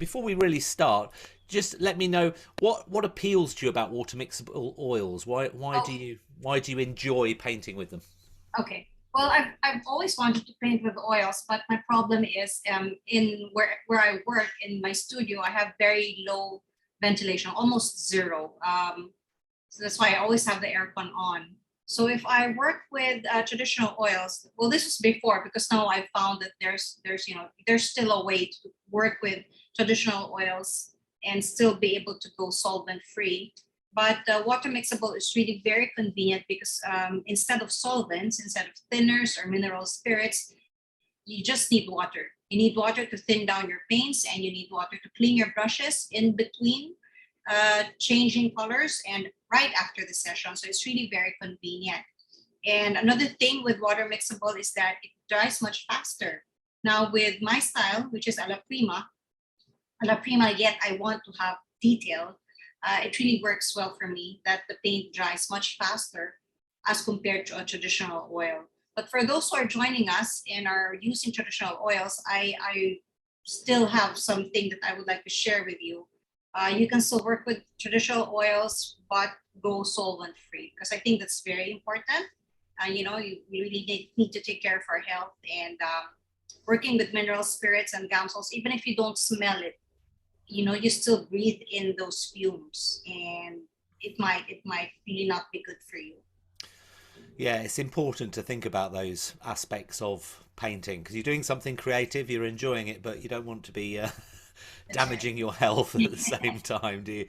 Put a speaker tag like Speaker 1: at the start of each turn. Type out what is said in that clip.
Speaker 1: Before we really start, just let me know what appeals to you about water mixable oils.
Speaker 2: Oh,
Speaker 1: Why do you enjoy painting with them?
Speaker 2: okay. Well, I've always wanted to paint with oils, but my problem is in where I work in my studio, I have very low ventilation, almost zero. So that's why I always have the aircon on. So if I work with traditional oils, well, this was before because now I found that there's still a way to work with traditional oils and still be able to go solvent free. But water mixable is really very convenient because instead of solvents, instead of thinners or mineral spirits, you just need water. You need water to thin down your paints, and you need water to clean your brushes in between changing colors and right after the session. So it's really very convenient. And another thing with water mixable is that it dries much faster. Now with my style, which is a la prima, yet I want to have detail. It really works well for me that the paint dries much faster as compared to a traditional oil. But for those who are joining us and are using traditional oils, I still have something that I would like to share with you. You can still work with traditional oils, but go solvent free because I think that's very important. You really need to take care of our health and working with mineral spirits and gamsols, even if you don't smell it, you still breathe in those fumes, and it might really not be good for you.
Speaker 1: Yeah, it's important to think about those aspects of painting because you're doing something creative, you're enjoying it, but you don't want to be
Speaker 2: That's right.
Speaker 1: damaging your health at the same time, do you?